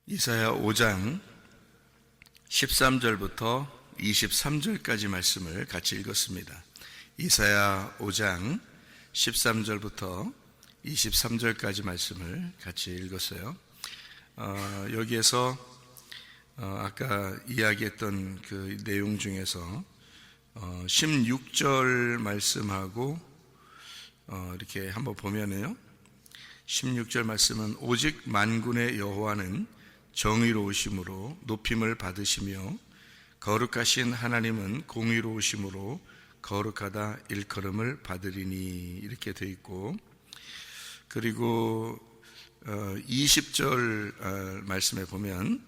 이사야 5장 13절부터 23절까지 말씀을 같이 읽었습니다. 이사야 5장 13절부터 23절까지 말씀을 같이 읽었어요. 여기에서 아까 이야기했던 그 내용 중에서 16절 말씀하고 이렇게 한번 보면요, 16절 말씀은 오직 만군의 여호와는 정의로우심으로 높임을 받으시며 거룩하신 하나님은 공의로우심으로 거룩하다 일컬음을 받으리니, 이렇게 되어 있고, 그리고 20절 말씀에 보면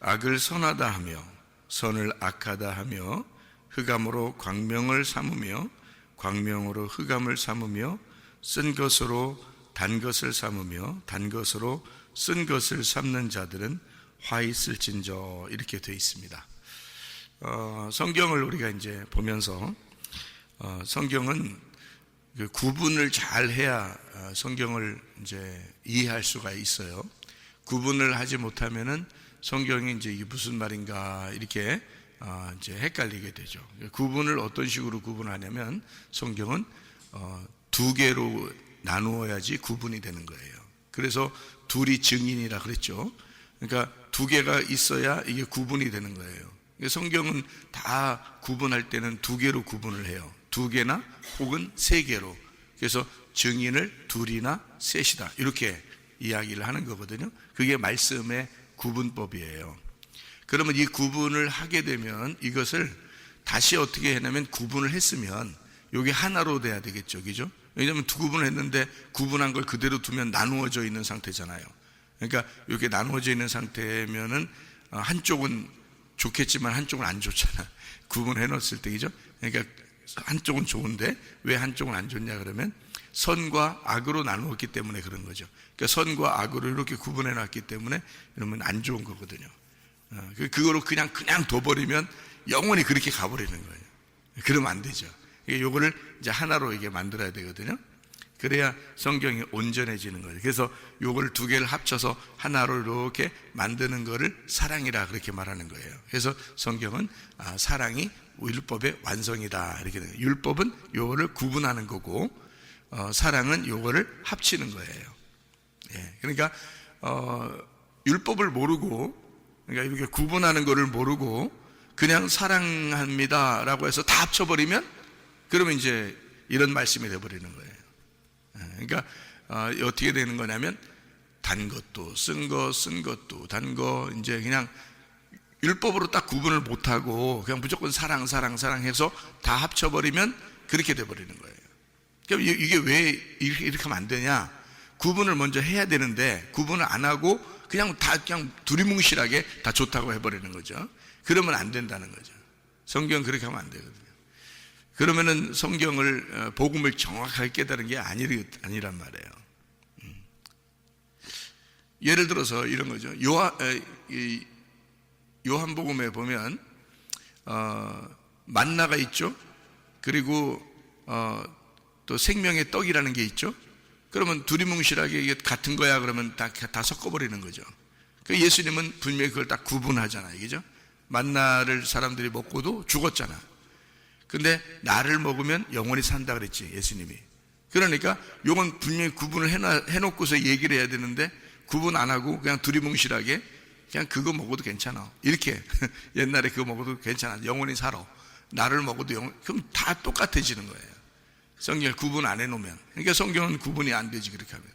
악을 선하다 하며 선을 악하다 하며 흑암으로 광명을 삼으며 광명으로 흑암을 삼으며 쓴 것으로 단 것을 삼으며 단 것으로 쓴 것을 삼는 자들은 화 있을진저, 이렇게 되어 있습니다. 성경을 우리가 이제 보면서 성경은 그 구분을 잘 해야 성경을 이제 이해할 수가 있어요. 구분을 하지 못하면은 성경이 이제 이게 무슨 말인가 이렇게 이제 헷갈리게 되죠. 구분을 어떤 식으로 구분하냐면 성경은 두 개로 나누어야지 구분이 되는 거예요. 그래서 둘이 증인이라 그랬죠. 그러니까 두 개가 있어야 이게 구분이 되는 거예요. 성경은 다 구분할 때는 두 개로 구분을 해요. 두 개나 혹은 세 개로. 그래서 증인을 둘이나 셋이다, 이렇게 이야기를 하는 거거든요. 그게 말씀의 구분법이에요. 그러면 이 구분을 하게 되면 이것을 다시 어떻게 하냐면, 구분을 했으면 이게 하나로 돼야 되겠죠, 그죠? 왜냐하면 두 구분을 했는데 구분한 걸 그대로 두면 나누어져 있는 상태잖아요. 그러니까 이렇게 나누어져 있는 상태면은 한쪽은 좋겠지만 한쪽은 안 좋잖아. 구분해 놓았을 때, 그죠? 그러니까 한쪽은 좋은데 왜 한쪽은 안 좋냐 그러면 선과 악으로 나누었기 때문에 그런 거죠. 그러니까 선과 악으로 이렇게 구분해 놨기 때문에 이러면 안 좋은 거거든요. 그거로 그냥 둬버리면 영원히 그렇게 가버리는 거예요. 그러면 안 되죠. 요거를 이제 하나로 이게 만들어야 되거든요. 그래야 성경이 온전해지는 거예요. 그래서 요걸 두 개를 합쳐서 하나로 이렇게 만드는 거를 사랑이라 그렇게 말하는 거예요. 그래서 성경은 사랑이 율법의 완성이다, 이렇게 돼요. 율법은 요거를 구분하는 거고 사랑은 요거를 합치는 거예요. 예, 그러니까 율법을 모르고, 그러니까 이렇게 구분하는 거를 모르고 그냥 사랑합니다라고 해서 다 합쳐버리면 그러면 이제 이런 말씀이 되어버리는 거예요. 그러니까 어떻게 되는 거냐면 단 것도 쓴 것도 단 거, 이제 그냥 율법으로 딱 구분을 못하고 그냥 무조건 사랑 해서 다 합쳐버리면 그렇게 돼버리는 거예요. 그럼 이게 왜 이렇게 하면 안 되냐? 구분을 먼저 해야 되는데 구분을 안 하고 그냥 두리뭉실하게 다 좋다고 해버리는 거죠. 그러면 안 된다는 거죠. 성경은 그렇게 하면 안 되거든요. 그러면은 성경을, 복음을 정확하게 깨달은 게 아니란 말이에요. 예를 들어서 이런 거죠. 요한복음에 보면 만나가 있죠. 그리고 또 생명의 떡이라는 게 있죠. 그러면 두리뭉실하게 이게 같은 거야 그러면 다 섞어버리는 거죠. 그 예수님은 분명히 그걸 딱 구분하잖아요, 그죠? 만나를 사람들이 먹고도 죽었잖아. 근데 나를 먹으면 영원히 산다 그랬지, 예수님이. 그러니까 요건 분명히 구분을 해놓고서 얘기를 해야 되는데 구분 안 하고 그냥 두리뭉실하게 그냥 그거 먹어도 괜찮아, 이렇게 옛날에 그거 먹어도 괜찮아, 영원히 살아, 나를 먹어도 그럼 다 똑같아지는 거예요. 성경을 구분 안 해놓으면. 그러니까 성경은 구분이 안 되지, 그렇게 하면.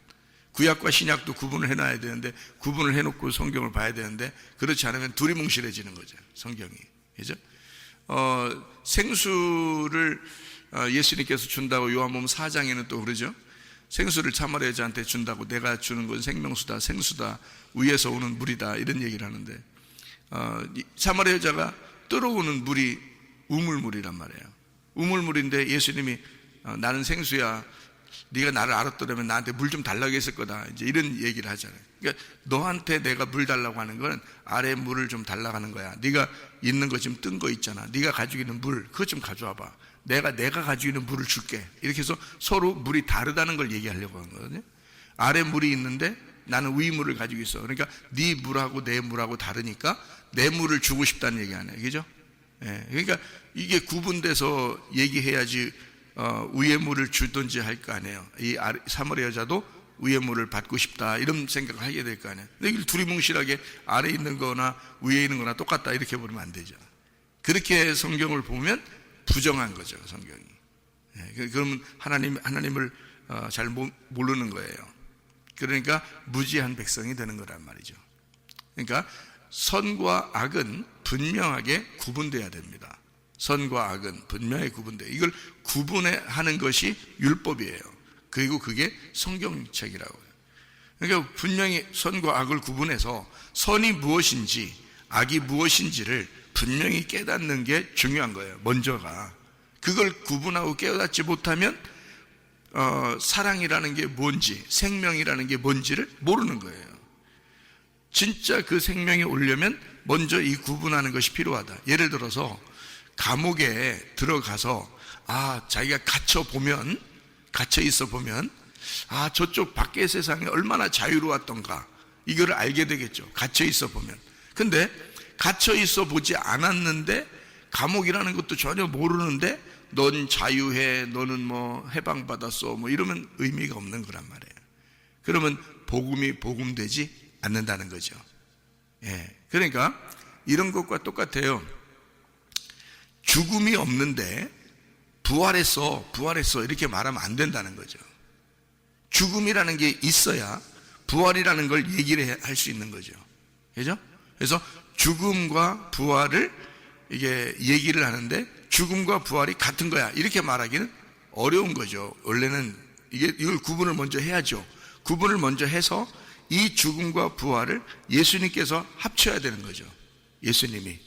구약과 신약도 구분을 해놔야 되는데 구분을 해놓고 성경을 봐야 되는데 그렇지 않으면 두리뭉실해지는 거죠, 성경이. 그죠? 생수를 예수님께서 준다고 요한복음 4장에는 또 그러죠. 생수를 사마리아 여자한테 준다고, 내가 주는 건 생명수다, 생수다, 위에서 오는 물이다, 이런 얘기를 하는데 사마리아 여자가 떨어오는 물이 우물물이란 말이에요. 우물물인데 예수님이 나는 생수야, 네가 나를 알았더라면 나한테 물 좀 달라고 했을 거다, 이제 이런 얘기를 하잖아요. 그러니까 너한테 내가 물 달라고 하는 건 아래 물을 좀 달라고 하는 거야. 네가 있는 거 지금 뜬 거 있잖아, 네가 가지고 있는 물 그것 좀 가져와 봐, 내가 가지고 있는 물을 줄게. 이렇게 해서 서로 물이 다르다는 걸 얘기하려고 하는 거거든요. 아래 물이 있는데 나는 위 물을 가지고 있어. 그러니까 네 물하고 내 물하고 다르니까 내 물을 주고 싶다는 얘기 아니에요. 그죠? 예, 그러니까 이게 구분돼서 얘기해야지 위의 물을 주든지 할 거 아니에요. 이 사마리아 여자도 위의 물을 받고 싶다 이런 생각을 하게 될 거 아니에요. 근데 이걸 두리뭉실하게 아래 있는 거나 위에 있는 거나 똑같다 이렇게 보면 안 되죠. 그렇게 성경을 보면 부정한 거죠, 성경이. 예, 그러면 하나님을 잘 모르는 거예요. 그러니까 무지한 백성이 되는 거란 말이죠. 그러니까 선과 악은 분명하게 구분돼야 됩니다. 선과 악은 분명히 구분돼요. 이걸 구분하는 것이 율법이에요. 그리고 그게 성경책이라고 해요. 그러니까 분명히 선과 악을 구분해서 선이 무엇인지 악이 무엇인지를 분명히 깨닫는 게 중요한 거예요. 먼저가. 그걸 구분하고 깨닫지 못하면 사랑이라는 게 뭔지, 생명이라는 게 뭔지를 모르는 거예요. 진짜 그 생명이 오려면 먼저 이 구분하는 것이 필요하다. 예를 들어서 감옥에 들어가서 자기가 갇혀 있어 보면 저쪽 밖의 세상이 얼마나 자유로웠던가 이거를 알게 되겠죠. 갇혀 있어 보면. 근데 갇혀 있어 보지 않았는데 감옥이라는 것도 전혀 모르는데 넌 자유해, 너는 뭐 해방받았어 뭐 이러면 의미가 없는 거란 말이에요. 그러면 복음이 복음되지 않는다는 거죠. 예, 그러니까 이런 것과 똑같아요. 죽음이 없는데 부활했어 이렇게 말하면 안 된다는 거죠. 죽음이라는 게 있어야 부활이라는 걸 얘기를 할 수 있는 거죠. 그죠? 그래서 죽음과 부활을 이게 얘기를 하는데 죽음과 부활이 같은 거야 이렇게 말하기는 어려운 거죠. 원래는 이걸 구분을 먼저 해야죠. 구분을 먼저 해서 이 죽음과 부활을 예수님께서 합쳐야 되는 거죠. 예수님이.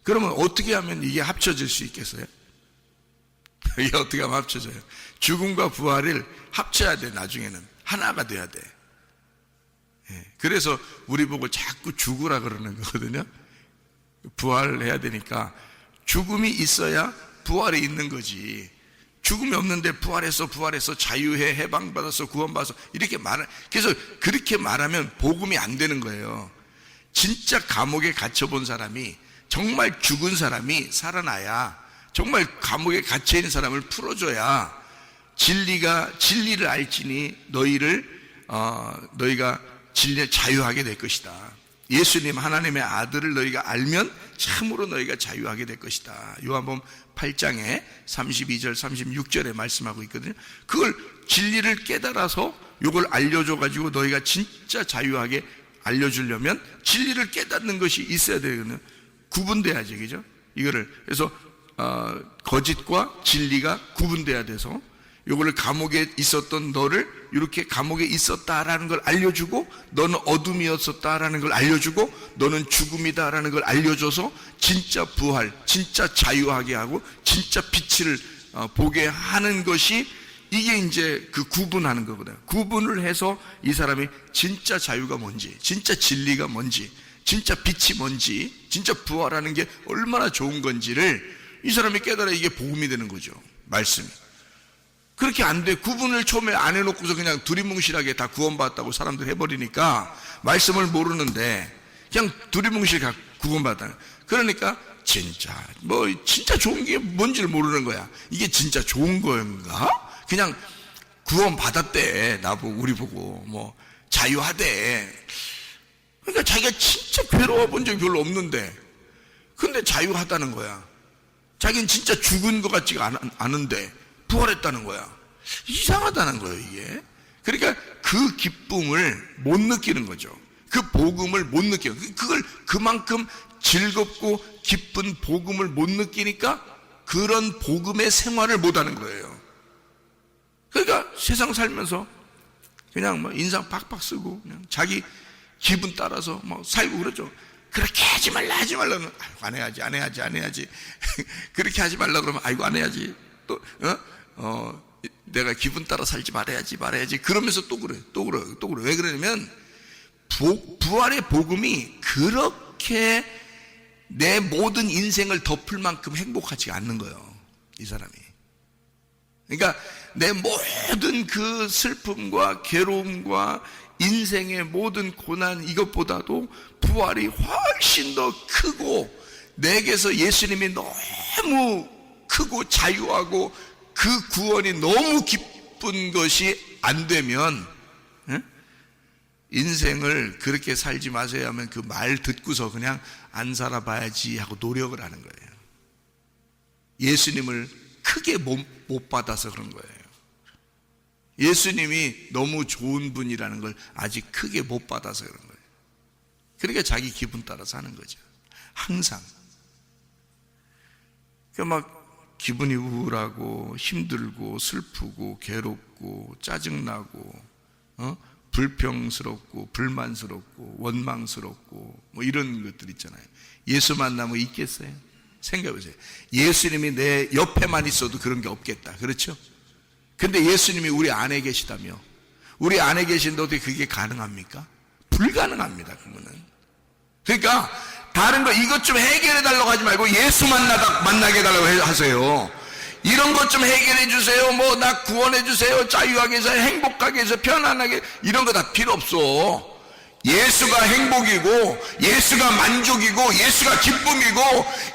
그러면 어떻게 하면 이게 합쳐질 수 있겠어요? 이게 어떻게 하면 합쳐져요? 죽음과 부활을 합쳐야 돼. 나중에는 하나가 돼야 돼. 그래서 우리 보고 자꾸 죽으라 그러는 거거든요. 부활해야 되니까 죽음이 있어야 부활이 있는 거지. 죽음이 없는데 부활했어 자유해 해방받았어 구원받았어 이렇게 그래서 그렇게 말하면 복음이 안 되는 거예요. 진짜 감옥에 갇혀본 사람이 정말 죽은 사람이 살아나야 정말 감옥에 갇혀있는 사람을 풀어줘야 진리를 알지니 너희가 진리를 자유하게 될 것이다. 예수님 하나님의 아들을 너희가 알면 참으로 너희가 자유하게 될 것이다. 요한복음 8장에 32절 36절에 말씀하고 있거든요. 그걸 진리를 깨달아서 이걸 알려줘가지고 너희가 진짜 자유하게 알려주려면 진리를 깨닫는 것이 있어야 되거든요. 구분돼야지, 그죠? 이거를 그래서 거짓과 진리가 구분돼야 돼서 요거를 감옥에 있었던 너를 이렇게 감옥에 있었다라는 걸 알려주고 너는 어둠이었었다라는 걸 알려주고 너는 죽음이다라는 걸 알려줘서 진짜 부활, 진짜 자유하게 하고 진짜 빛을 보게 하는 것이 이게 이제 그 구분하는 거거든요. 구분을 해서 이 사람이 진짜 자유가 뭔지, 진짜 진리가 뭔지, 진짜 빛이 뭔지, 진짜 부활하는 게 얼마나 좋은 건지를 이 사람이 깨달아 이게 복음이 되는 거죠. 말씀이. 그렇게 안 돼. 구분을 처음에 안 해놓고서 그냥 두리뭉실하게 다 구원받았다고 사람들 해버리니까 말씀을 모르는데 그냥 두리뭉실 구원받았다. 그러니까 진짜 좋은 게 뭔지를 모르는 거야. 이게 진짜 좋은 건가? 그냥 구원받았대. 나보고 우리 보고 자유하대. 그러니까 자기가 진짜 괴로워 본 적이 별로 없는데 근데 자유하다는 거야. 자기는 진짜 죽은 것 같지가 않은데 부활했다는 거야. 이상하다는 거예요, 이게. 그러니까 그 기쁨을 못 느끼는 거죠. 그 복음을 못 느껴요. 그걸 그만큼 즐겁고 기쁜 복음을 못 느끼니까 그런 복음의 생활을 못 하는 거예요. 그러니까 세상 살면서 그냥 인상 팍팍 쓰고 그냥 자기 기분 따라서 살고 그러죠. 그렇게 하지 말라면 안 해야지. 그렇게 하지 말라 그러면 아이고 안 해야지. 또 내가 기분 따라 살지 말아야지 그러면서 또 그래. 왜 그러냐면 부활의 복음이 그렇게 내 모든 인생을 덮을 만큼 행복하지 않는 거예요, 이 사람이. 그러니까 내 모든 그 슬픔과 괴로움과 인생의 모든 고난, 이것보다도 부활이 훨씬 더 크고, 내게서 예수님이 너무 크고 자유하고 그 구원이 너무 기쁜 것이 안 되면, 인생을 그렇게 살지 마세요 하면 그 말 듣고서 그냥 안 살아봐야지 하고 노력을 하는 거예요. 예수님을 크게 못 받아서 그런 거예요. 예수님이 너무 좋은 분이라는 걸 아직 크게 못 받아서 그런 거예요. 그러니까 자기 기분 따라 사는 거죠. 항상. 그러니까 막 기분이 우울하고 힘들고 슬프고 괴롭고 짜증나고 불평스럽고 불만스럽고 원망스럽고 뭐 이런 것들 있잖아요. 예수 만나면 있겠어요? 생각해보세요. 예수님이 내 옆에만 있어도 그런 게 없겠다. 그렇죠? 근데 예수님이 우리 안에 계시다며, 우리 안에 계신데 어떻게 그게 가능합니까? 불가능합니다. 그거는. 그러니까 다른 거 이것 좀 해결해 달라고 하지 말고 예수 만나게 해달라고 하세요. 이런 것 좀 해결해 주세요. 뭐 나 구원해 주세요. 자유하게 해서 행복하게 해서 편안하게, 이런 거 다 필요 없어. 예수가 행복이고 예수가 만족이고 예수가 기쁨이고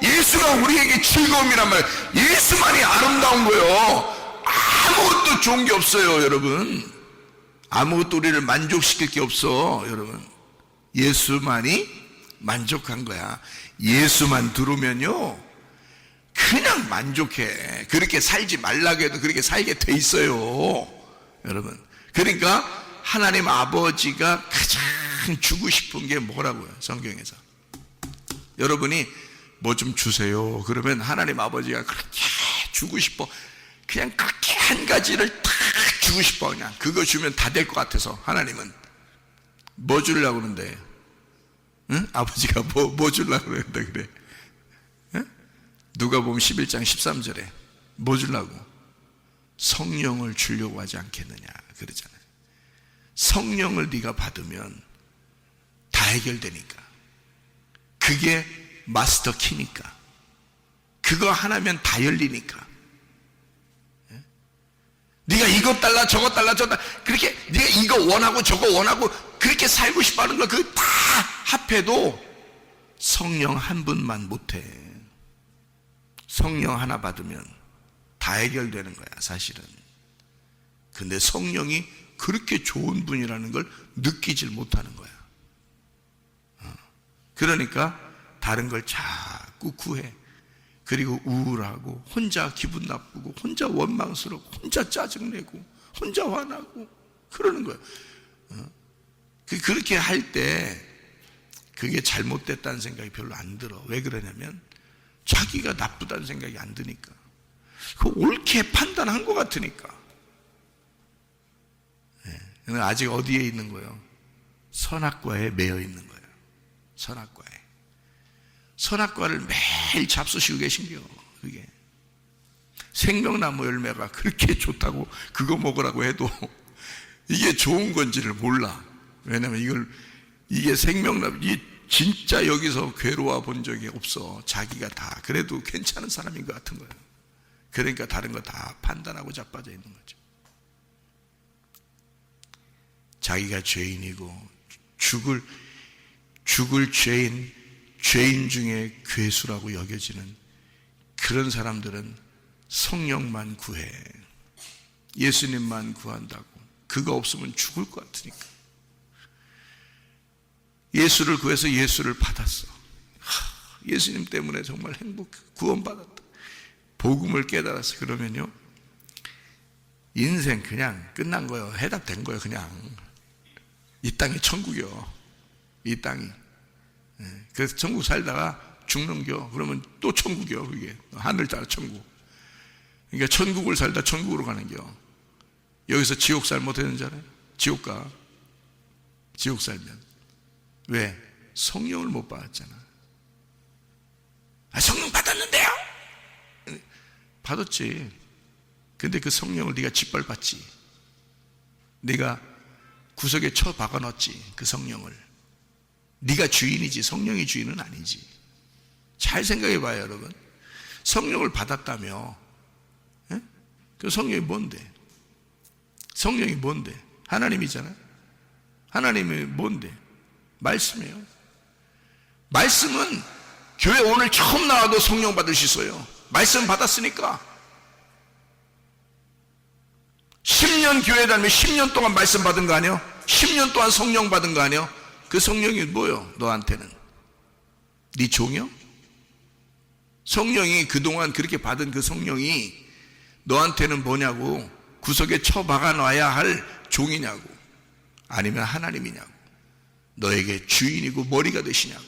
예수가 우리에게 즐거움이란 말이에요. 예수만이 아름다운 거예요. 아무것도 좋은 게 없어요, 여러분. 아무것도 우리를 만족시킬 게 없어, 여러분. 예수만이 만족한 거야. 예수만 들으면요 그냥 만족해. 그렇게 살지 말라고 해도 그렇게 살게 돼 있어요, 여러분. 그러니까 하나님 아버지가 가장 주고 싶은 게 뭐라고요? 성경에서 여러분이 뭐 좀 주세요 그러면 하나님 아버지가 그렇게 주고 싶어, 그냥 그렇게 한 가지를 다 주고 싶어. 그냥 그거 주면 다 될 것 같아서. 하나님은 뭐 주려고 그러는데? 응? 아버지가 뭐 주려고 그러는데 그래? 응? 누가 보면 11장 13절에 뭐 주려고? 성령을 주려고 하지 않겠느냐 그러잖아요. 성령을 네가 받으면 다 해결되니까. 그게 마스터 키니까. 그거 하나면 다 열리니까. 네가 이것 달라 저것 달라 저것 달라 그렇게 네가 이거 원하고 저거 원하고 그렇게 살고 싶어하는 거 그거 다 합해도 성령 한 분만 못해. 성령 하나 받으면 다 해결되는 거야 사실은. 근데 성령이 그렇게 좋은 분이라는 걸 느끼질 못하는 거야. 그러니까 다른 걸 자꾸 구해. 그리고 우울하고 혼자 기분 나쁘고 혼자 원망스럽고 혼자 짜증내고 혼자 화나고 그러는 거예요. 그렇게 할 때 그게 잘못됐다는 생각이 별로 안 들어. 왜 그러냐면 자기가 나쁘다는 생각이 안 드니까. 그 옳게 판단한 것 같으니까. 아직 어디에 있는 거예요? 선악과에 매여 있는 거예요. 선악과에. 선악과를 매일 잡수시고 계신겨. 그게 생명나무 열매가 그렇게 좋다고 그거 먹으라고 해도 이게 좋은 건지를 몰라. 왜냐면 이게 생명나무, 이게 진짜 여기서 괴로워 본 적이 없어. 자기가 다 그래도 괜찮은 사람인 것 같은 거예요. 그러니까 다른 거 다 판단하고 자빠져 있는 거죠. 자기가 죄인이고 죽을 죄인 중에 괴수라고 여겨지는 그런 사람들은 성령만 구해. 예수님만 구한다고. 그거 없으면 죽을 것 같으니까. 예수를 구해서 예수를 받았어. 예수님 때문에 정말 구원받았다. 복음을 깨달았어. 그러면요 인생 그냥 끝난 거예요. 해답된 거예요. 그냥 이 땅이 천국이요. 이 땅이. 그래서 천국 살다가 죽는겨. 그러면 또 천국이요. 그게 하늘 따라 천국. 그러니까 천국을 살다 천국으로 가는겨. 여기서 지옥 살 못하는 줄 알아요? 지옥 가. 지옥 살면 왜? 성령을 못 받았잖아. 성령 받았는데요? 받았지. 근데 그 성령을 네가 짓밟았지. 네가 구석에 쳐 박아놨지. 그 성령을. 네가 주인이지 성령이 주인은 아니지. 잘 생각해 봐요 여러분. 성령을 받았다며 그 성령이 뭔데? 성령이 뭔데? 하나님이잖아. 하나님이 뭔데? 말씀이에요. 말씀은 교회 오늘 처음 나와도 성령 받을 수 있어요. 말씀 받았으니까. 10년 교회 다니면 10년 동안 말씀 받은 거 아니에요? 10년 동안 성령 받은 거 아니에요? 그 성령이 뭐요? 너한테는? 네 종이요? 성령이 그동안 그렇게 받은 그 성령이 너한테는 뭐냐고? 구석에 쳐박아 놔야 할 종이냐고? 아니면 하나님이냐고? 너에게 주인이고 머리가 되시냐고?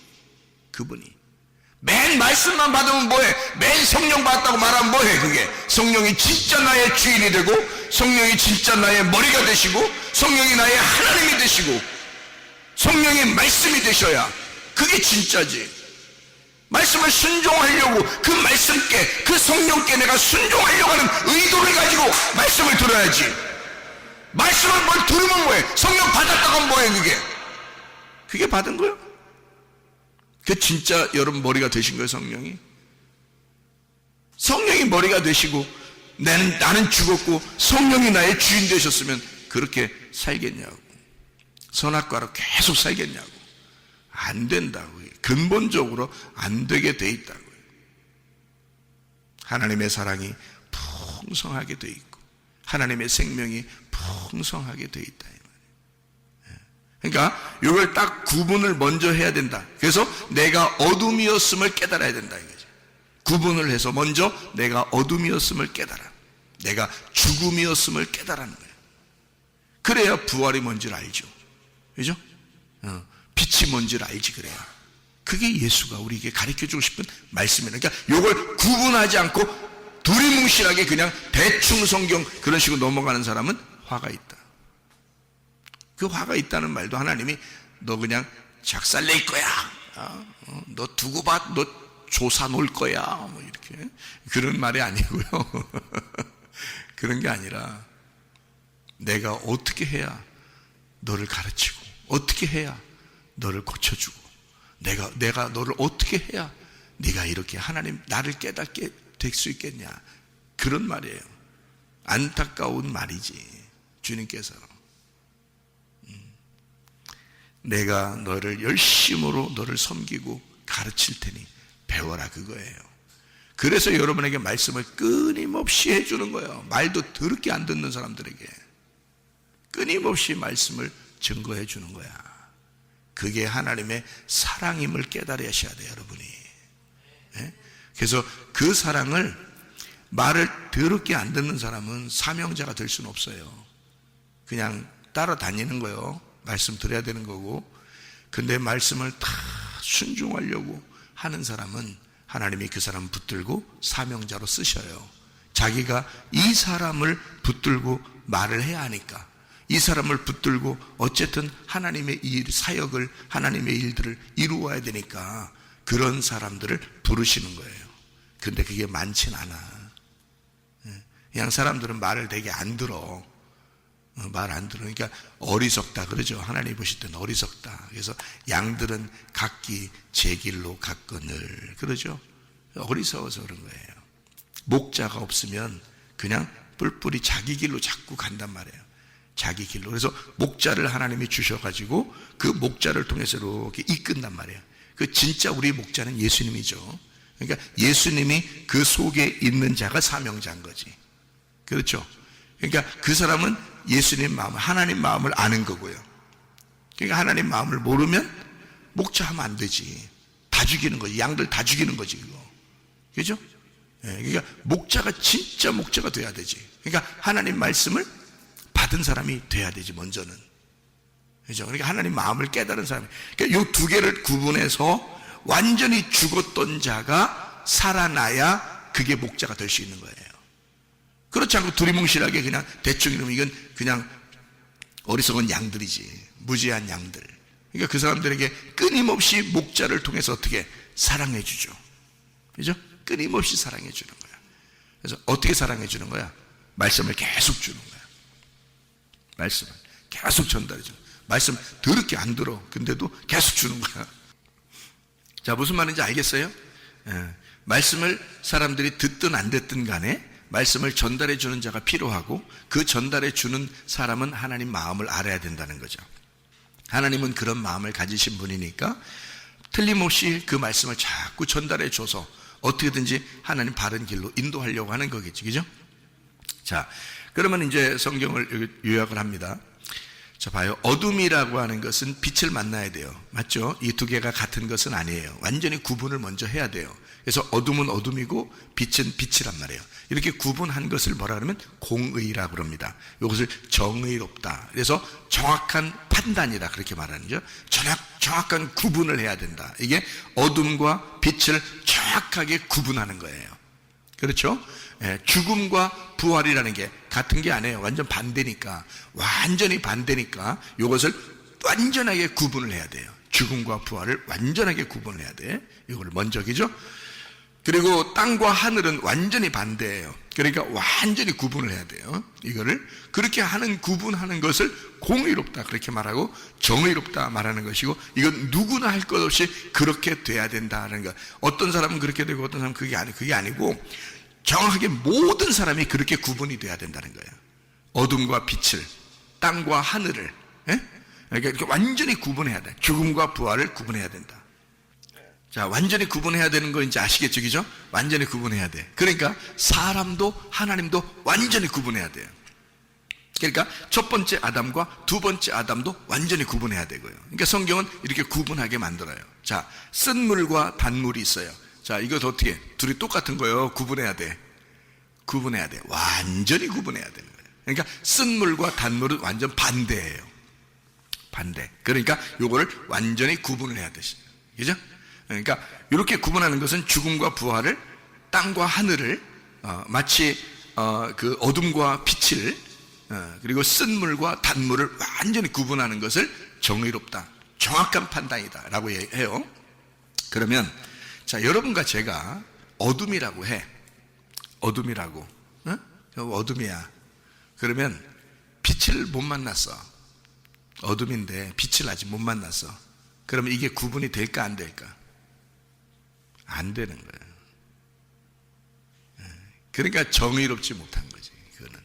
그분이. 맨 말씀만 받으면 뭐해? 맨 성령 받았다고 말하면 뭐해? 그게 성령이 진짜 나의 주인이 되고, 성령이 진짜 나의 머리가 되시고, 성령이 나의 하나님이 되시고, 성령이 말씀이 되셔야 그게 진짜지. 말씀을 순종하려고, 그 말씀께, 그 성령께 내가 순종하려고 하는 의도를 가지고 말씀을 들어야지. 말씀을 뭘 들으면 뭐해? 성령 받았다고 하면 뭐해? 그게 받은 거야? 그 진짜 여러분 머리가 되신 거예요, 성령이? 성령이 머리가 되시고 나는 죽었고 성령이 나의 주인 되셨으면 그렇게 살겠냐고. 선악과로 계속 살겠냐고. 안 된다고요. 근본적으로 안 되게 돼 있다고요. 하나님의 사랑이 풍성하게 돼 있고 하나님의 생명이 풍성하게 돼 있다. 그러니까 이걸 딱 구분을 먼저 해야 된다. 그래서 내가 어둠이었음을 깨달아야 된다 이거죠. 구분을 해서 먼저 내가 어둠이었음을 깨달아. 내가 죽음이었음을 깨달아는 거예요. 그래야 부활이 뭔지를 알죠. 그죠? 빛이 뭔지를 알지. 그래야. 그게 예수가 우리에게 가르쳐주고 싶은 말씀이에요. 그러니까 이걸 구분하지 않고 두리뭉실하게 그냥 대충 성경 그런 식으로 넘어가는 사람은 화가 있다. 그 화가 있다는 말도 하나님이 너 그냥 작살낼 거야. 너 두고 봐. 너 조사 놓을 거야. 뭐 이렇게. 그런 말이 아니고요. 그런 게 아니라 내가 어떻게 해야 너를 가르치고 어떻게 해야 너를 고쳐주고 내가 너를 어떻게 해야 네가 이렇게 하나님 나를 깨닫게 될 수 있겠냐. 그런 말이에요. 안타까운 말이지. 주님께서 내가 너를 열심으로 너를 섬기고 가르칠 테니 배워라 그거예요. 그래서 여러분에게 말씀을 끊임없이 해주는 거예요. 말도 더럽게 안 듣는 사람들에게 끊임없이 말씀을 증거해 주는 거야. 그게 하나님의 사랑임을 깨달으셔야 돼요, 여러분이. 네? 그래서 그 사랑을 말을 더럽게 안 듣는 사람은 사명자가 될 수는 없어요. 그냥 따라다니는 거예요. 말씀 드려야 되는 거고. 근데 말씀을 다 순종하려고 하는 사람은 하나님이 그 사람을 붙들고 사명자로 쓰셔요. 자기가 이 사람을 붙들고 말을 해야 하니까, 이 사람을 붙들고 어쨌든 하나님의 일, 사역을, 하나님의 일들을 이루어야 되니까 그런 사람들을 부르시는 거예요. 근데 그게 많진 않아. 그냥 사람들은 말을 되게 안 들어. 말 안 들으니까 어리석다 그러죠. 하나님 보실 때는 어리석다. 그래서 양들은 각기 제 길로 갔거늘 그러죠. 어리석어서 그런 거예요. 목자가 없으면 그냥 뿔뿔이 자기 길로 자꾸 간단 말이에요. 자기 길로. 그래서 목자를 하나님이 주셔가지고 그 목자를 통해서 이렇게 이끈단 말이에요. 그 진짜 우리 목자는 예수님이죠. 그러니까 예수님이 그 속에 있는 자가 사명자인 거지. 그렇죠. 그러니까 그 사람은 예수님 마음을, 하나님 마음을 아는 거고요. 그러니까 하나님 마음을 모르면 목자하면 안 되지. 다 죽이는 거지. 양들 다 죽이는 거지 그거. 그죠? 그러니까 목자가 진짜 목자가 돼야 되지. 그러니까 하나님 말씀을 받은 사람이 돼야 되지 먼저는. 그죠? 그러니까 하나님 마음을 깨달은 사람이. 그러니까 이 두 개를 구분해서 완전히 죽었던 자가 살아나야 그게 목자가 될 수 있는 거예요. 그렇지 않고 두리뭉실하게 그냥 대충 이러면 이건 그냥 어리석은 양들이지. 무지한 양들. 그러니까 그 사람들에게 끊임없이 목자를 통해서 어떻게 사랑해 주죠. 그죠? 끊임없이 사랑해 주는 거야. 그래서 어떻게 사랑해 주는 거야? 말씀을 계속 주는 거야. 말씀을 계속 전달해 주는 거야. 말씀 더럽게 안 들어. 근데도 계속 주는 거야. 자, 무슨 말인지 알겠어요? 말씀을 사람들이 듣든 안 듣든 간에 말씀을 전달해 주는 자가 필요하고 그 전달해 주는 사람은 하나님 마음을 알아야 된다는 거죠. 하나님은 그런 마음을 가지신 분이니까 틀림없이 그 말씀을 자꾸 전달해 줘서 어떻게든지 하나님 바른 길로 인도하려고 하는 거겠지, 그죠? 자, 그러면 이제 성경을 요약을 합니다. 자, 봐요. 어둠이라고 하는 것은 빛을 만나야 돼요. 맞죠? 이 두 개가 같은 것은 아니에요. 완전히 구분을 먼저 해야 돼요. 그래서 어둠은 어둠이고 빛은 빛이란 말이에요. 이렇게 구분한 것을 뭐라 그러면 공의라고 그럽니다. 이것을 정의롭다. 그래서 정확한 판단이다. 그렇게 말하는 거죠. 정확한 구분을 해야 된다. 이게 어둠과 빛을 정확하게 구분하는 거예요. 그렇죠? 죽음과 부활이라는 게 같은 게 아니에요. 완전 반대니까. 완전히 반대니까 이것을 완전하게 구분을 해야 돼요. 죽음과 부활을 완전하게 구분을 해야 돼. 이걸 먼저 기죠. 그리고 땅과 하늘은 완전히 반대예요. 그러니까 완전히 구분을 해야 돼요. 이거를 그렇게 하는 구분하는 것을 공의롭다 그렇게 말하고 정의롭다 말하는 것이고, 이건 누구나 할 것 없이 그렇게 돼야 된다는 것. 어떤 사람은 그렇게 되고 어떤 사람은 그게 아니고 정확하게 모든 사람이 그렇게 구분이 돼야 된다는 거예요. 어둠과 빛을, 땅과 하늘을, 그러니까 이렇게 완전히 구분해야 돼. 죽음과 부활을 구분해야 된다. 자, 완전히 구분해야 되는 거 이제 아시겠죠, 그죠? 완전히 구분해야 돼. 그러니까 사람도 하나님도 완전히 구분해야 돼요. 그러니까 첫 번째 아담과 두 번째 아담도 완전히 구분해야 되고요. 그러니까 성경은 이렇게 구분하게 만들어요. 자, 쓴 물과 단물이 있어요. 자, 이거 어떻게? 둘이 똑같은 거예요. 구분해야 돼. 구분해야 돼. 완전히 구분해야 되는 거예요. 그러니까 쓴 물과 단물은 완전 반대예요. 반대. 그러니까 요거를 완전히 구분을 해야 되시죠. 그죠? 그러니까 이렇게 구분하는 것은 죽음과 부활을, 땅과 하늘을, 마치 그 어둠과 빛을, 그리고 쓴 물과 단물을 완전히 구분하는 것을 정의롭다, 정확한 판단이다 라고 해요. 그러면 자, 여러분과 제가 어둠이라고 해. 어둠이라고. 어둠이야. 그러면 빛을 못 만났어. 어둠인데 빛을 아직 못 만났어. 그러면 이게 구분이 될까 안 될까? 안 되는 거예요. 그러니까 정의롭지 못한 거지. 그거는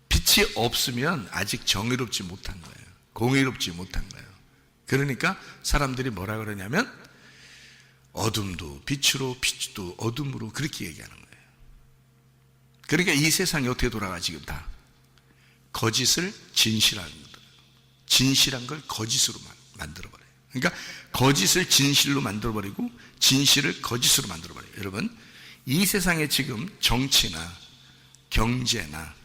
빛이 없으면 아직 정의롭지 못한 거예요. 공의롭지 못한 거예요. 그러니까 사람들이 뭐라 그러냐면 어둠도 빛으로, 빛도 어둠으로 그렇게 얘기하는 거예요. 그러니까 이 세상이 어떻게 돌아가 지금 다 거짓을 진실한 것, 진실한 걸 거짓으로 만들어버려요. 그러니까 거짓을 진실로 만들어버리고 진실을 거짓으로 만들어버려요. 여러분, 이 세상에 지금 정치나 경제나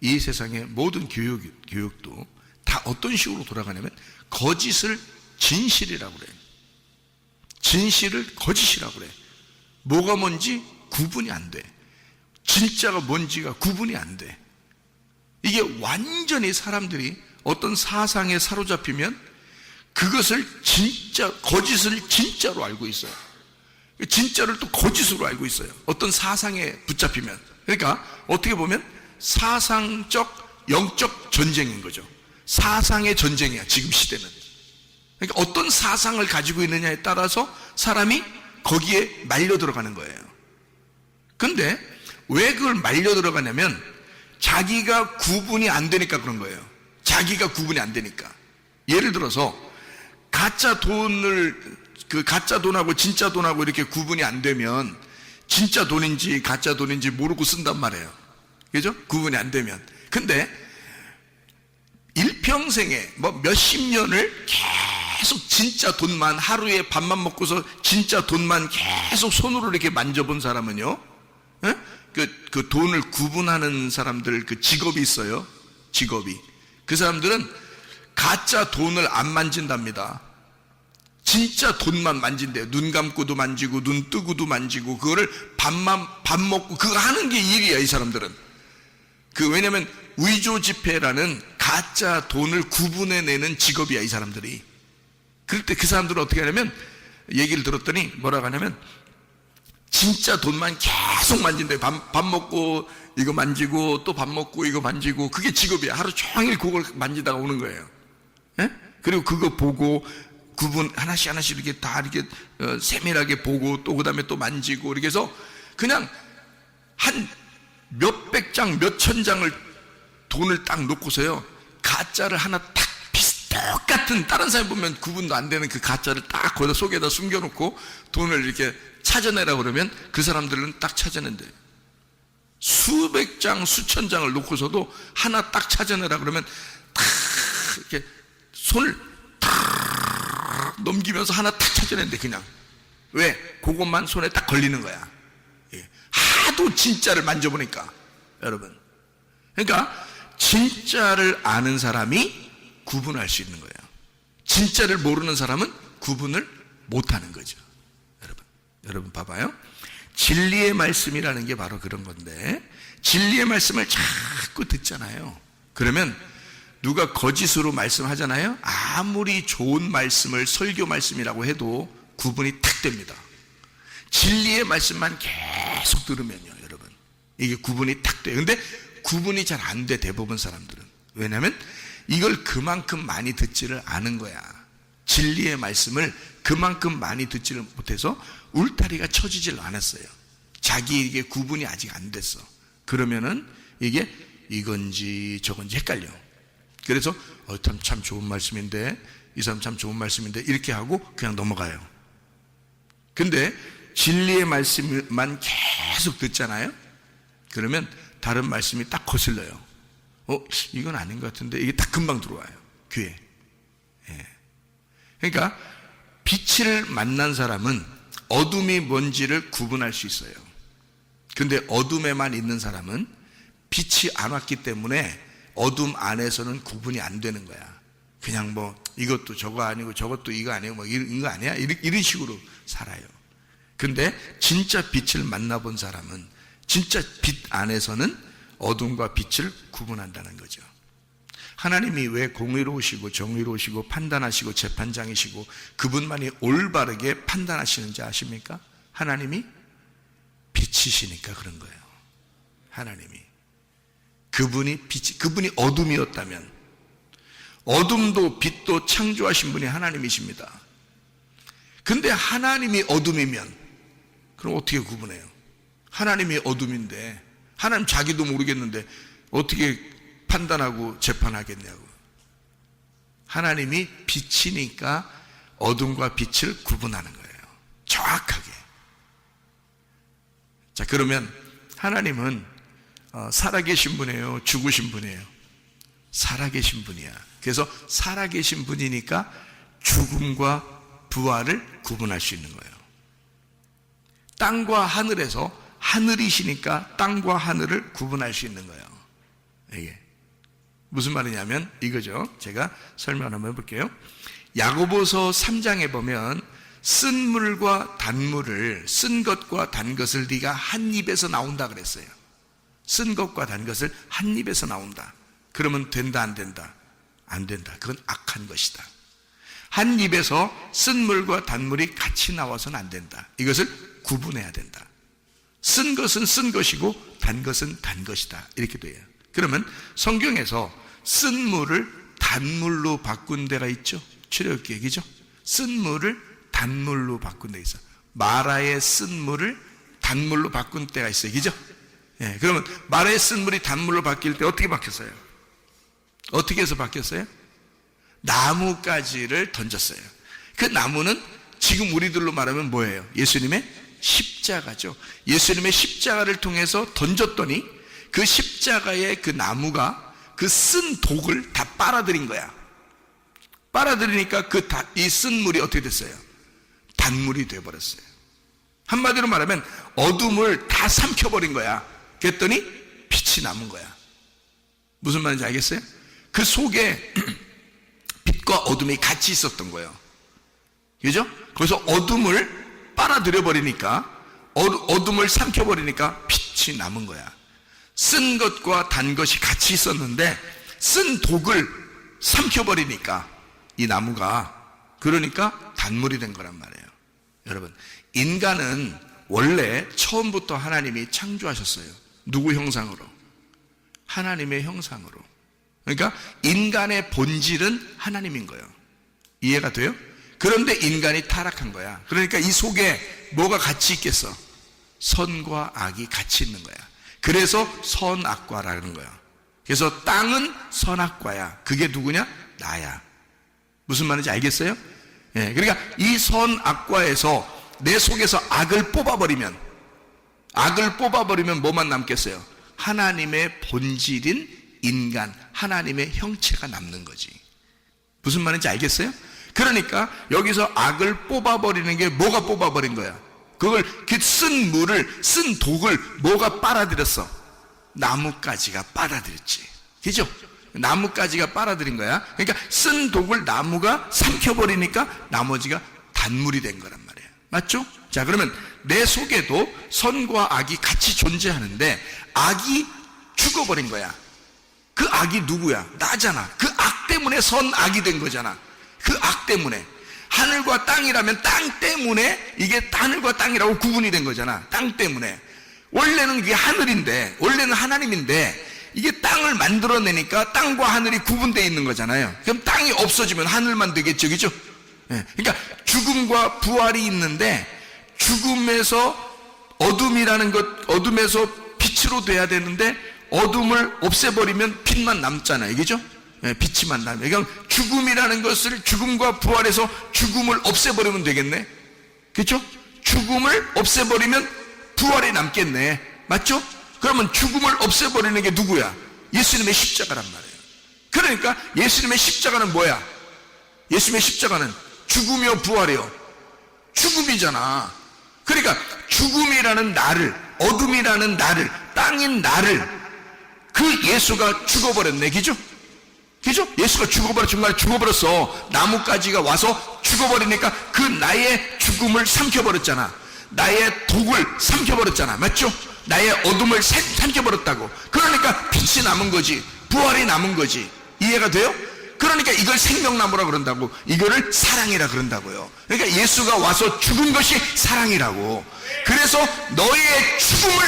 이 세상의 모든 교육도 다 어떤 식으로 돌아가냐면 거짓을 진실이라고 그래요. 진실을 거짓이라고 그래. 뭐가 뭔지 구분이 안 돼. 진짜가 뭔지가 구분이 안 돼. 이게 완전히 사람들이 어떤 사상에 사로잡히면 그것을 진짜, 거짓을 진짜로 알고 있어요. 진짜를 또 거짓으로 알고 있어요. 어떤 사상에 붙잡히면. 그러니까 어떻게 보면 사상적, 영적 전쟁인 거죠. 사상의 전쟁이야, 지금 시대는. 그러니까 어떤 사상을 가지고 있느냐에 따라서 사람이 거기에 말려 들어가는 거예요. 근데 왜 그걸 말려 들어가냐면 자기가 구분이 안 되니까 그런 거예요. 자기가 구분이 안 되니까. 예를 들어서 가짜 돈하고 진짜 돈하고 이렇게 구분이 안 되면 진짜 돈인지 가짜 돈인지 모르고 쓴단 말이에요. 그죠? 구분이 안 되면. 근데 일평생에 뭐 몇십 년을 계속 진짜 돈만, 하루에 밥만 먹고서 진짜 돈만 계속 손으로 이렇게 만져본 사람은요, 그 돈을 구분하는 사람들 그 직업이 있어요. 직업이. 그 사람들은 가짜 돈을 안 만진답니다. 진짜 돈만 만진대요. 눈 감고도 만지고 눈 뜨고도 만지고 그거를 밥 먹고 그거 하는 게 일이야, 이 사람들은. 왜냐면 위조 지폐라는 가짜 돈을 구분해내는 직업이야, 이 사람들이. 그럴 때 그 사람들은 어떻게 하냐면, 얘기를 들었더니 뭐라고 하냐면 진짜 돈만 계속 만진대요. 밥 먹고 이거 만지고 또 밥 먹고 이거 만지고, 그게 직업이야. 하루 종일 그걸 만지다가 오는 거예요. 그리고 그거 보고 구분 하나씩 이렇게 다 이렇게 세밀하게 보고 또 그 다음에 또 만지고 이렇게 해서 그냥 한 몇백 장, 몇천 장을 돈을 딱 놓고서요, 가짜를 하나 딱 똑같은, 다른 사람 보면 구분도 안 되는 그 가짜를 딱 거기다 속에다 숨겨놓고 돈을 이렇게 찾아내라 그러면 그 사람들은 딱 찾아낸대. 수백 장, 수천 장을 놓고서도 하나 딱 찾아내라 그러면 딱 이렇게 손을 탁 넘기면서 하나 딱 찾아낸대. 그냥 왜? 그것만 손에 딱 걸리는 거야. 하도 진짜를 만져보니까. 여러분, 그러니까 진짜를 아는 사람이 구분할 수 있는 거예요. 진짜를 모르는 사람은 구분을 못하는 거죠. 여러분 봐봐요. 진리의 말씀이라는 게 바로 그런 건데, 진리의 말씀을 자꾸 듣잖아요. 그러면 누가 거짓으로 말씀하잖아요. 아무리 좋은 말씀을 설교 말씀이라고 해도 구분이 탁 됩니다. 진리의 말씀만 계속 들으면요, 여러분, 이게 구분이 탁 돼요. 근데 구분이 잘 안 돼, 대부분 사람들은. 왜냐하면 이걸 그만큼 많이 듣지를 않은 거야. 진리의 말씀을 그만큼 많이 듣지를 못해서 울타리가 쳐지질 않았어요. 자기에게 구분이 아직 안 됐어. 그러면은 이게 이건지 저건지 헷갈려. 그래서 참 좋은 말씀인데, 이 사람 참 좋은 말씀인데, 이렇게 하고 그냥 넘어가요. 근데 진리의 말씀만 계속 듣잖아요. 그러면 다른 말씀이 딱 거슬려요. 이건 아닌 것 같은데, 이게 딱 금방 들어와요, 귀에. 그러니까 빛을 만난 사람은 어둠이 뭔지를 구분할 수 있어요. 근데 어둠에만 있는 사람은 빛이 안 왔기 때문에 어둠 안에서는 구분이 안 되는 거야. 그냥 뭐 이것도 저거 아니고 저것도 이거 아니고 뭐 이거 아니야? 이런 식으로 살아요. 근데 진짜 빛을 만나본 사람은 진짜 빛 안에서는 어둠과 빛을 구분한다는 거죠. 하나님이 왜 공의로우시고 정의로우시고 판단하시고 재판장이시고 그분만이 올바르게 판단하시는지 아십니까? 하나님이 빛이시니까 그런 거예요. 하나님이. 그분이 어둠이었다면, 어둠도 빛도 창조하신 분이 하나님이십니다. 근데 하나님이 어둠이면 그럼 어떻게 구분해요? 하나님이 어둠인데 하나님 자기도 모르겠는데 어떻게 판단하고 재판하겠냐고. 하나님이 빛이니까 어둠과 빛을 구분하는 거예요. 정확하게. 자, 그러면 하나님은 살아계신 분이에요? 죽으신 분이에요? 살아계신 분이야. 그래서 살아계신 분이니까 죽음과 부활을 구분할 수 있는 거예요. 땅과 하늘에서 하늘이시니까 땅과 하늘을 구분할 수 있는 거예요. 이게 무슨 말이냐면 이거죠. 제가 설명 한번 해볼게요. 야고보서 3장에 보면 쓴 물과 단물을, 쓴 것과 단 것을 네가 한 입에서 나온다 그랬어요. 쓴 것과 단 것을 한 입에서 나온다. 그러면 된다, 안 된다? 안 된다. 그건 악한 것이다. 한 입에서 쓴 물과 단물이 같이 나와서는 안 된다. 이것을 구분해야 된다. 쓴 것은 쓴 것이고 단 것은 단 것이다. 이렇게 돼요. 그러면 성경에서 쓴 물을 단물로 바꾼 데가 있죠. 출애굽기 얘기죠. 쓴 물을 단물로 바꾼 데 있어. 마라의 쓴 물을 단물로 바꾼 때가 있어요. 그죠? 그러면 마라의 쓴 물이 단물로 바뀔 때 어떻게 바뀌었어요? 어떻게 해서 바뀌었어요? 나뭇가지를 던졌어요. 그 나무는 지금 우리들로 말하면 뭐예요? 예수님의 십자가죠. 예수님의 십자가를 통해서 던졌더니 그 십자가의 그 나무가 그 쓴 독을 다 빨아들인 거야. 빨아들이니까 이 쓴 물이 어떻게 됐어요? 단물이 되어버렸어요. 한마디로 말하면 어둠을 다 삼켜버린 거야. 그랬더니 빛이 남은 거야. 무슨 말인지 알겠어요? 그 속에 빛과 어둠이 같이 있었던 거예요. 그죠? 거기서 어둠을 빨아들여 버리니까, 어둠을 삼켜버리니까 빛이 남은 거야. 쓴 것과 단 것이 같이 있었는데 쓴 독을 삼켜버리니까 이 나무가, 그러니까 단물이 된 거란 말이에요. 여러분, 인간은 원래 처음부터 하나님이 창조하셨어요. 누구 형상으로? 하나님의 형상으로. 그러니까 인간의 본질은 하나님인 거예요. 이해가 돼요? 그런데 인간이 타락한 거야. 그러니까 이 속에 뭐가 같이 있겠어? 선과 악이 같이 있는 거야. 그래서 선악과라는 거야. 그래서 땅은 선악과야. 그게 누구냐? 나야. 무슨 말인지 알겠어요? 예, 그러니까 이 선악과에서 내 속에서 악을 뽑아버리면 뭐만 남겠어요? 하나님의 본질인 인간, 하나님의 형체가 남는 거지. 무슨 말인지 알겠어요? 그러니까 여기서 악을 뽑아버리는 게 뭐가 뽑아버린 거야? 그걸 쓴 독을 뭐가 빨아들였어? 나뭇가지가 빨아들였지. 그죠? 나뭇가지가 빨아들인 거야. 그러니까 쓴 독을 나무가 삼켜버리니까 나머지가 단물이 된 거란 말이에요. 맞죠? 자, 그러면 내 속에도 선과 악이 같이 존재하는데 악이 죽어버린 거야. 그 악이 누구야? 나잖아. 그 악 때문에 선악이 된 거잖아. 그 악 때문에. 하늘과 땅이라면 땅 때문에 이게 하늘과 땅이라고 구분이 된 거잖아. 땅 때문에. 원래는 그게 하늘인데, 원래는 하나님인데 이게 땅을 만들어내니까 땅과 하늘이 구분되어 있는 거잖아요. 그럼 땅이 없어지면 하늘만 되겠죠, 그죠? 네. 그러니까 죽음과 부활이 있는데 죽음에서 어둠이라는 것, 어둠에서 빛으로 돼야 되는데 어둠을 없애버리면 빛만 남잖아요, 그죠? 네, 빛이만 남아요. 그러니까 죽음이라는 것을 죽음과 부활해서 죽음을 없애버리면 되겠네, 그죠? 죽음을 없애버리면 부활이 남겠네, 맞죠? 그러면 죽음을 없애버리는 게 누구야? 예수님의 십자가란 말이에요. 그러니까 예수님의 십자가는 뭐야? 예수님의 십자가는 죽음이요 부활이요? 죽음이잖아. 그러니까 죽음이라는 나를, 어둠이라는 나를, 땅인 나를 그 예수가 죽어버렸네, 그죠? 그죠? 예수가 중간에 죽어버렸어. 나뭇가지가 와서 죽어버리니까 그 나의 죽음을 삼켜버렸잖아. 나의 독을 삼켜버렸잖아. 맞죠? 나의 어둠을 삼켜버렸다고. 그러니까 빛이 남은 거지. 부활이 남은 거지. 이해가 돼요? 그러니까 이걸 생명나무라 그런다고. 이거를 사랑이라 그런다고요. 그러니까 예수가 와서 죽은 것이 사랑이라고. 그래서 너의 죽음을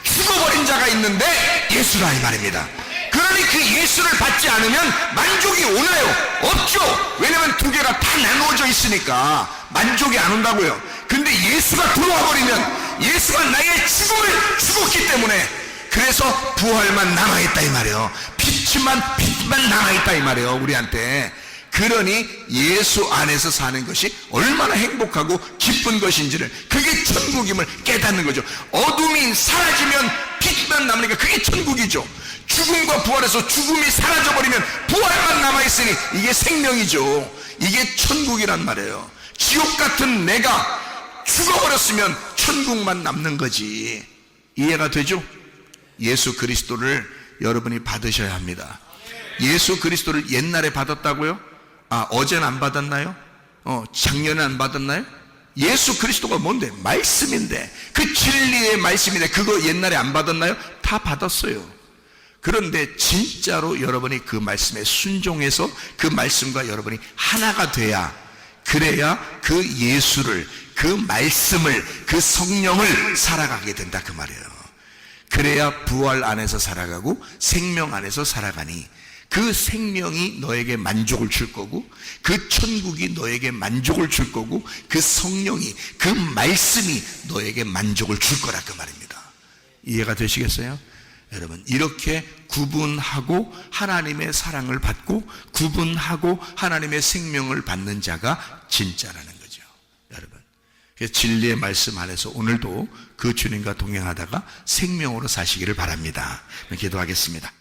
죽어버린 자가 있는데 예수라 이 말입니다. 그러니 그 예수를 받지 않으면 만족이 오나요? 없죠. 왜냐면 두 개가 다 나누어져 있으니까 만족이 안 온다고요. 근데 예수가 들어와 버리면 예수가 나의 죽음을 죽었기 때문에 그래서 부활만 남아있다 이 말이에요. 빛만 남아있다 이 말이에요, 우리한테. 그러니 예수 안에서 사는 것이 얼마나 행복하고 기쁜 것인지를, 그게 천국임을 깨닫는 거죠. 어둠이 사라지면 빛만 남으니까 그게 천국이죠. 죽음과 부활에서 죽음이 사라져버리면 부활만 남아있으니 이게 생명이죠. 이게 천국이란 말이에요. 지옥 같은 내가 죽어버렸으면 천국만 남는 거지. 이해가 되죠? 예수 그리스도를 여러분이 받으셔야 합니다. 예수 그리스도를 옛날에 받았다고요? 어제는 안 받았나요? 작년에 안 받았나요? 예수 그리스도가 뭔데? 말씀인데, 그 진리의 말씀인데 그거 옛날에 안 받았나요? 다 받았어요. 그런데 진짜로 여러분이 그 말씀에 순종해서 그 말씀과 여러분이 하나가 돼야, 그래야 그 예수를, 그 말씀을, 그 성령을 살아가게 된다 그 말이에요. 그래야 부활 안에서 살아가고 생명 안에서 살아가니 그 생명이 너에게 만족을 줄 거고, 그 천국이 너에게 만족을 줄 거고, 그 성령이, 그 말씀이 너에게 만족을 줄 거라 그 말입니다. 이해가 되시겠어요? 여러분, 이렇게 구분하고 하나님의 사랑을 받고 구분하고 하나님의 생명을 받는 자가 진짜라는 거죠, 여러분. 그래서 진리의 말씀 안에서 오늘도 그 주님과 동행하다가 생명으로 사시기를 바랍니다. 기도하겠습니다.